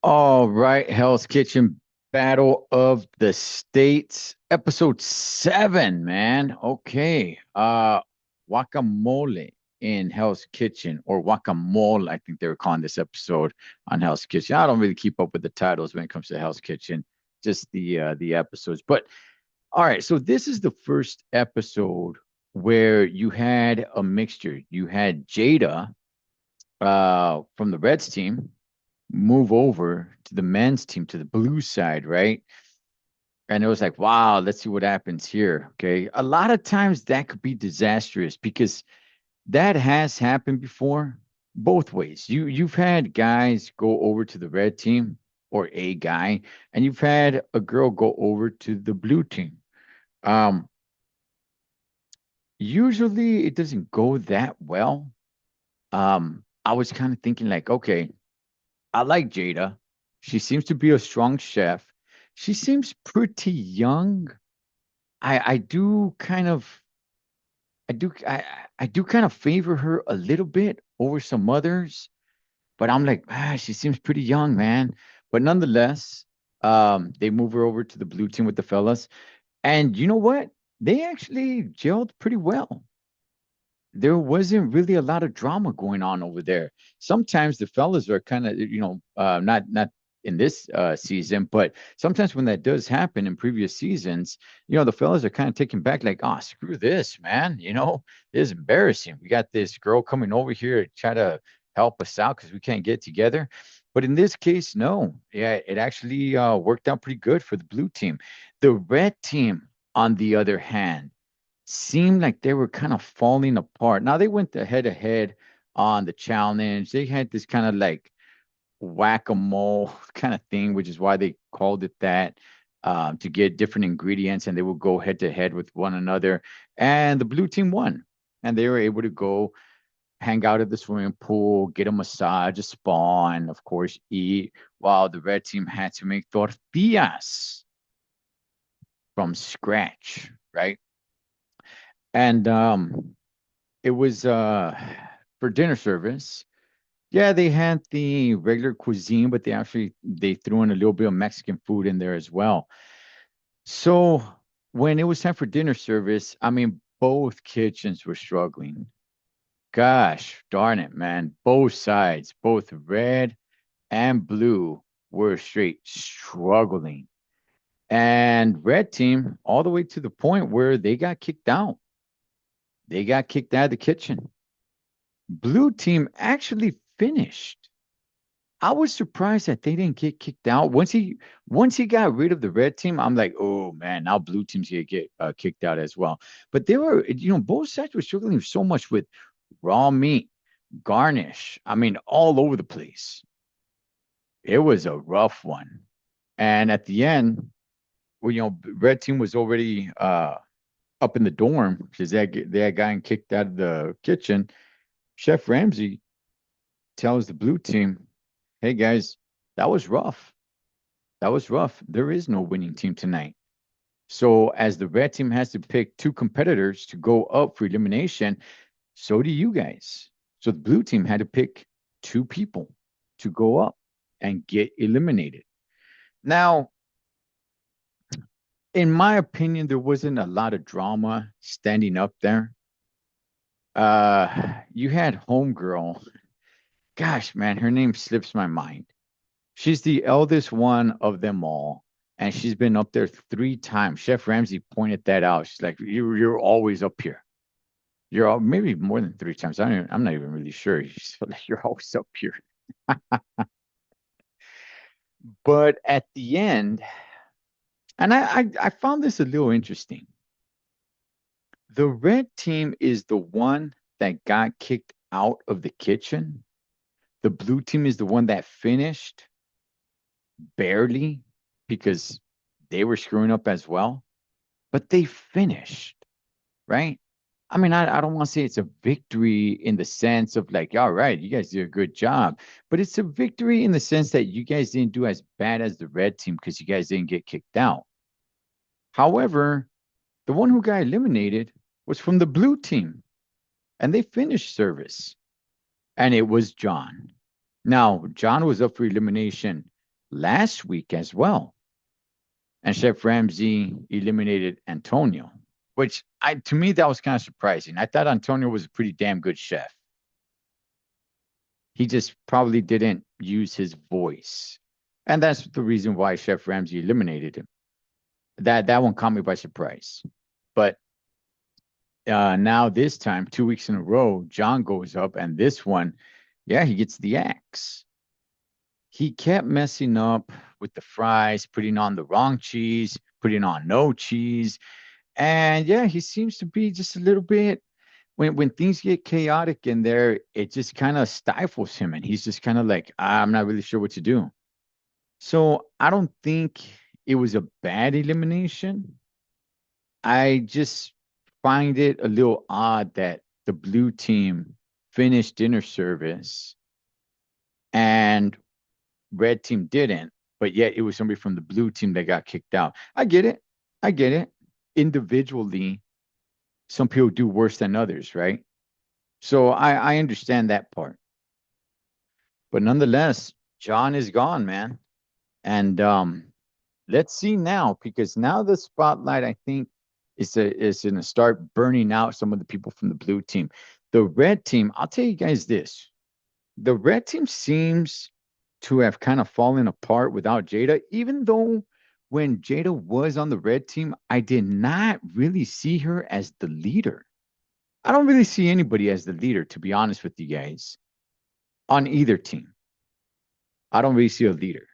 All right, Hell's Kitchen Battle of the States, episode 7, man. Okay. Guacamole in Hell's Kitchen, or guacamole, I think they were calling this episode on Hell's Kitchen. I don't really keep up with the titles when it comes to Hell's Kitchen, just the episodes. But all right, so this is the first episode where you had a mixture. You had Jada from the Reds team move over to the men's team, to the blue side, right? And it was like, wow, let's see what happens here. Okay. A lot of times that could be disastrous because that has happened before both ways. You've had guys go over to the red team or a guy, and you've had a girl go over to the blue team. Um, Usually it doesn't go that well. I was kind of thinking like, okay, I like Jada. She seems to be a strong chef. She seems pretty young. I do kind of I do kind of favor her a little bit over some others, but I'm like, she seems pretty young, man. But nonetheless, they move her over to the blue team with the fellas. And you know what? They actually gelled pretty well. There wasn't really a lot of drama going on over there. Sometimes the fellas are kind of, not in this season, but sometimes when that does happen in previous seasons, the fellas are kind of taken back, like, oh, screw this, man. This is embarrassing. We got this girl coming over here to try to help us out because we can't get together. But in this case, no. Yeah, it actually worked out pretty good for the blue team. The red team, on the other hand, seemed like they were kind of falling apart. Now they went head to head on the challenge. They had this kind of like whack-a-mole kind of thing, which is why they called it that, to get different ingredients, and they would go head to head with one another. And the blue team won, and they were able to go hang out at the swimming pool, get a massage, a spa, and of course eat. While the red team had to make tortillas from scratch, right? And it was for dinner service. Yeah, they had the regular cuisine, but they threw in a little bit of Mexican food in there as well. So when it was time for dinner service, I mean, both kitchens were struggling. Gosh darn it, man. Both sides, both red and blue, were straight struggling. And red team, all the way to the point where they got kicked out. They got kicked out of the kitchen. Blue team actually finished. I was surprised that they didn't get kicked out. Once he got rid of the red team, I'm like, oh man, now blue team's gonna get kicked out as well. But they were, both sides were struggling so much with raw meat, garnish. I mean, all over the place. It was a rough one. And at the end, well, red team was already up in the dorm because they had gotten kicked out of the kitchen. Chef Ramsay tells the blue team, hey guys, that was rough. That was rough. There is no winning team tonight. So, as the red team has to pick two competitors to go up for elimination, so do you guys. So, the blue team had to pick two people to go up and get eliminated. Now, in my opinion, there wasn't a lot of drama standing up there. You had Homegirl. Gosh, man, her name slips my mind. She's the eldest one of them all, and she's been up there 3 times. Chef Ramsay pointed that out. She's like, "You're always up here. Maybe more than 3 times. I'm not even really sure. She's like, you're always up here." But at the end, and I found this a little interesting. The red team is the one that got kicked out of the kitchen. The blue team is the one that finished barely because they were screwing up as well, but they finished, right? I mean, I don't want to say it's a victory in the sense of like, all right, you guys did a good job, but it's a victory in the sense that you guys didn't do as bad as the red team because you guys didn't get kicked out. However, the one who got eliminated was from the blue team, and they finished service, and it was John. Now, John was up for elimination last week as well. And Chef Ramsay eliminated Antonio, which to me that was kind of surprising. I thought Antonio was a pretty damn good chef. He just probably didn't use his voice. And that's the reason why Chef Ramsay eliminated him. That one caught me by surprise. But now this time, 2 weeks in a row, John goes up, and this one, yeah, he gets the axe. He kept messing up with the fries, putting on the wrong cheese, putting on no cheese. And yeah, he seems to be just a little bit when things get chaotic in there, it just kind of stifles him and he's just kind of like, I'm not really sure what to do. So I don't think it was a bad elimination. I just find it a little odd that the blue team finished dinner service and red team didn't, but yet it was somebody from the blue team that got kicked out. I get it. I get it. Individually, some people do worse than others, right? So I understand that part. But nonetheless, John is gone, man. And let's see now, because now the spotlight, I think, is going to start burning out some of the people from the blue team. The red team, I'll tell you guys this. The red team seems to have kind of fallen apart without Jada, even though when Jada was on the red team, I did not really see her as the leader. I don't really see anybody as the leader, to be honest with you guys, on either team. I don't really see a leader.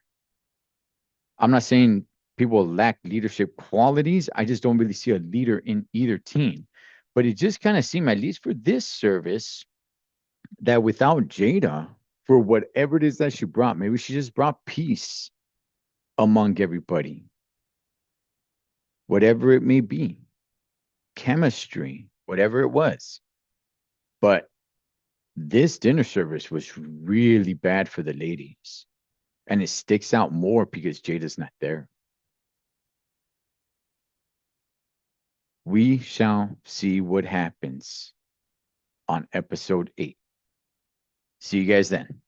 I'm not saying people lack leadership qualities. I just don't really see a leader in either team. But it just kind of seemed, at least for this service, that without Jada, for whatever it is that she brought, maybe she just brought peace among everybody, whatever it may be, chemistry, whatever it was. But this dinner service was really bad for the ladies. And it sticks out more because Jada's not there. We shall see what happens on episode 8. See you guys then.